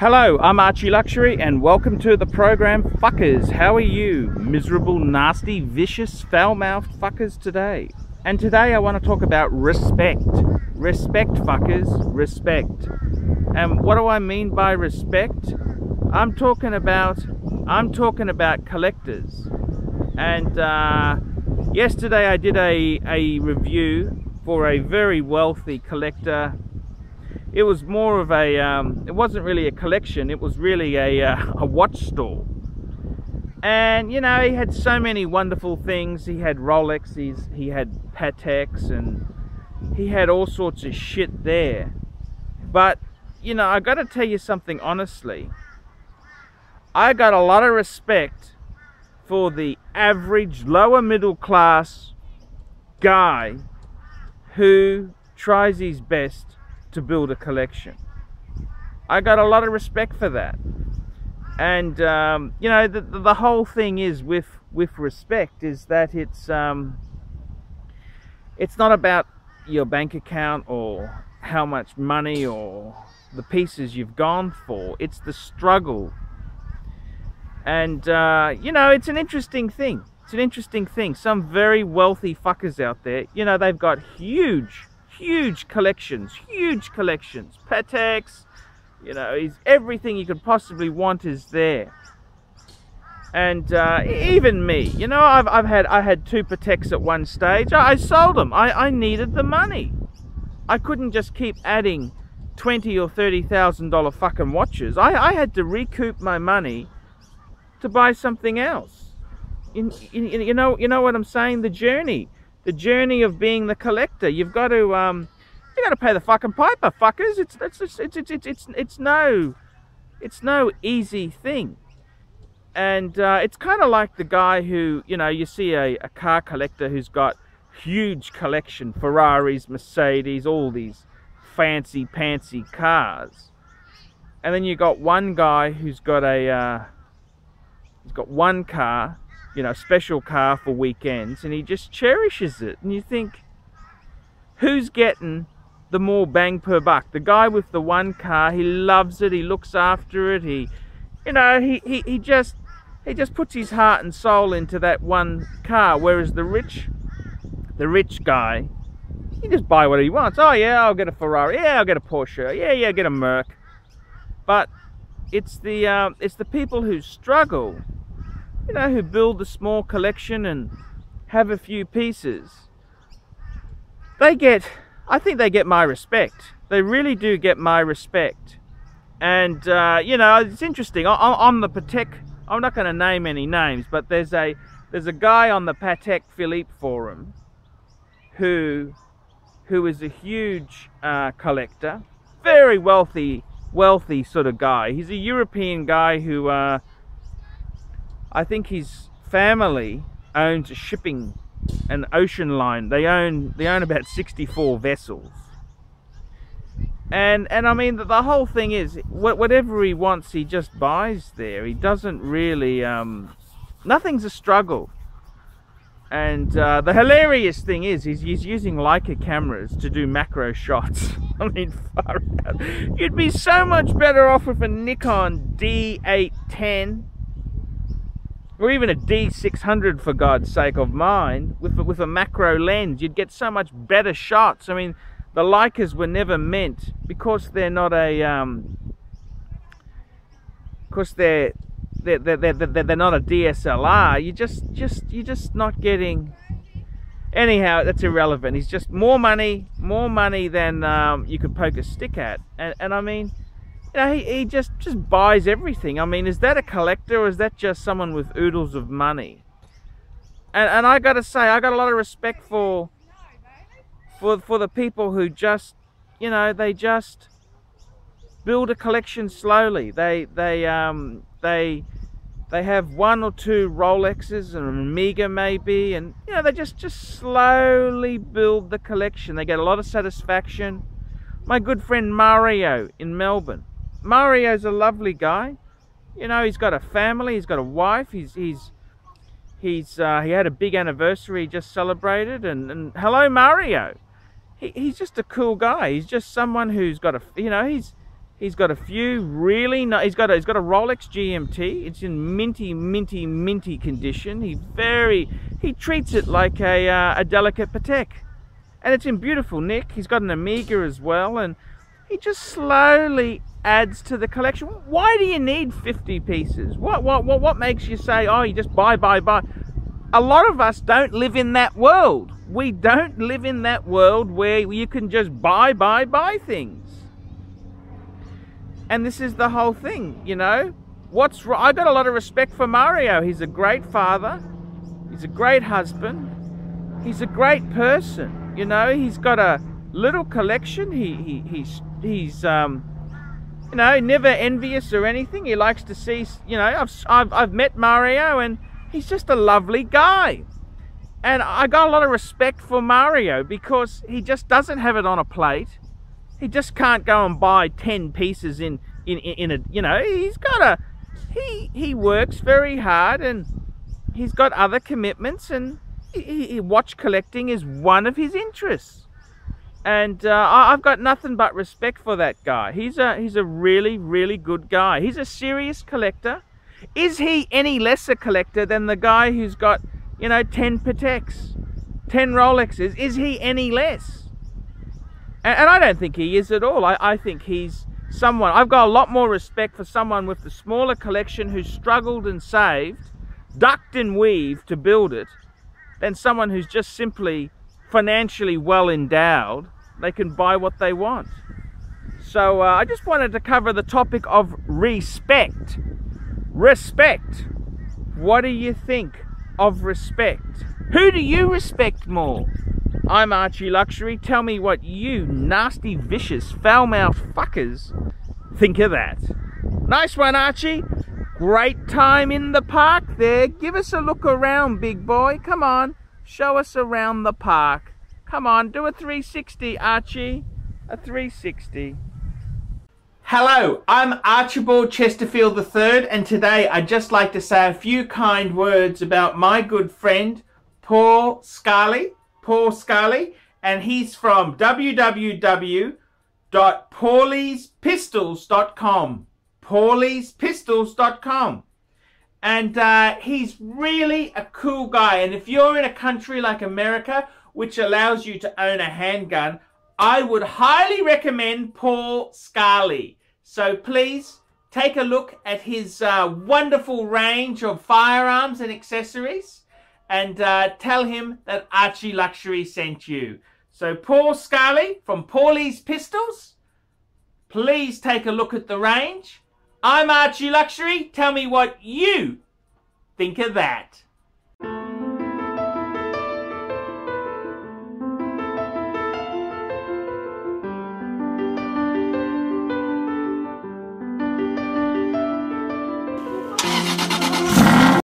Hello, I'm ArchieLuxury and welcome to the program. Fuckers, how are you? Miserable, nasty, vicious, foul-mouthed fuckers today. And today I want to talk about respect. Respect, fuckers, respect. And what do I mean by respect? I'm talking about collectors. And yesterday I did a review for a very wealthy collector. It was more of a, it wasn't really a collection, it was really a watch store. And, you know, he had so many wonderful things. He had Rolexes, he had Pateks, and he had all sorts of shit there. But, you know, I got to tell you something honestly. I got a lot of respect for the average lower middle class guy who tries his best to build a collection. I got a lot of respect for that. And you know, the whole thing is with respect is that it's not about your bank account or how much money or the pieces you've gone for. It's the struggle. And you know, it's an interesting thing. It's an interesting thing. Some very wealthy fuckers out there, you know, they've got huge collections, Pateks, you know, everything you could possibly want is there. And even me, you know, I had 2 Pateks at one stage. I sold them. I needed the money. I couldn't just keep adding $20,000 or $30,000 fucking watches. I had to recoup my money to buy something else. You know what I'm saying? The journey of being the collector. You've got to pay the fucking piper, fuckers. It's no easy thing. And it's kind of like the guy who, you know, you see a car collector who's got huge collection, Ferraris, Mercedes, all these fancy pantsy cars, and then you got one guy who's got he's got one car, you know, special car for weekends, and he just cherishes it. And you think, who's getting the more bang per buck? The guy with the one car, he loves it, he looks after it, he just puts his heart and soul into that one car. Whereas the rich guy, he just buy what he wants. Oh yeah, I'll get a Ferrari, yeah, I'll get a Porsche, yeah, get a Merc. But it's the people who struggle, you know, who build a small collection and have a few pieces. I think they get my respect. They really do get my respect. And you know, it's interesting. On the Patek, I'm not going to name any names, but there's a guy on the Patek Philippe forum who is a huge collector, very wealthy sort of guy. He's a European guy who I think his family owns a shipping and ocean line. They own about 64 vessels. And I mean, the whole thing is, whatever he wants, he just buys there. He doesn't really, nothing's a struggle. And the hilarious thing is he's using Leica cameras to do macro shots. I mean, far out. You'd be so much better off with a Nikon D810 or even a D600, for God's sake, of mine, with a macro lens. You'd get so much better shots. I mean, the Leicas were never meant, because they're not a they're not a DSLR. You're just not getting. Anyhow, that's irrelevant. He's just more money than you could poke a stick at. And I mean, you know, he just buys everything. I mean, is that a collector, or is that just someone with oodles of money? And I got to say, I got a lot of respect for the people who just, you know, they just build a collection slowly. They have 1 or 2 Rolexes and an Omega maybe, and you know, they just slowly build the collection. They get a lot of satisfaction. My good friend Mario in Melbourne. Mario's a lovely guy. You know, he's got a family, he's got a wife, he had a big anniversary he just celebrated, and hello Mario. He's just a cool guy. He's just someone who's got a, you know, he's He's got a few really nice. He's got a Rolex GMT. It's in minty condition. He treats it like a delicate Patek, and it's in beautiful nick. He's got an Omega as well, and he just slowly adds to the collection. Why do you need 50 pieces? What makes you say, oh, you just buy? A lot of us don't live in that world. We don't live in that world where you can just buy things. And this is the whole thing, you know. I got a lot of respect for Mario. He's a great father. He's a great husband. He's a great person. You know, he's got a little collection. He's you know, never envious or anything. He likes to see, you know, I've met Mario, and he's just a lovely guy. And I got a lot of respect for Mario because he just doesn't have it on a plate. He just can't go and buy 10 pieces in a, you know, he works very hard, and he's got other commitments, and watch collecting is one of his interests. And I've got nothing but respect for that guy. He's a really good guy. He's a serious collector. Is he any less a collector than the guy who's got, you know, 10 Pateks, 10 Rolexes? Is he any less? And I don't think he is at all. I think he's someone, I've got a lot more respect for someone with the smaller collection who's struggled and saved, ducked and weaved to build it, than someone who's just simply financially well endowed. They can buy what they want. So I just wanted to cover the topic of respect. Respect. What do you think of respect? Who do you respect more? I'm ArchieLuxury. Tell me what you nasty, vicious, foul-mouthed fuckers think of that. Nice one, Archie. Great time in the park there. Give us a look around, big boy. Come on. Show us around the park. Come on, do a 360, Archie. A 360. Hello, I'm Archibald Chesterfield III, and today I'd just like to say a few kind words about my good friend, Paul Scully, and he's from www.pauliespistols.com. pauliespistols.com. And he's really a cool guy. And if you're in a country like America, which allows you to own a handgun, I would highly recommend Paul Scully. So please take a look at his wonderful range of firearms and accessories, and tell him that ArchieLuxury sent you. So Paul Scully from Paulie's Pistols, please take a look at the range. I'm ArchieLuxury. Tell me what you think of that.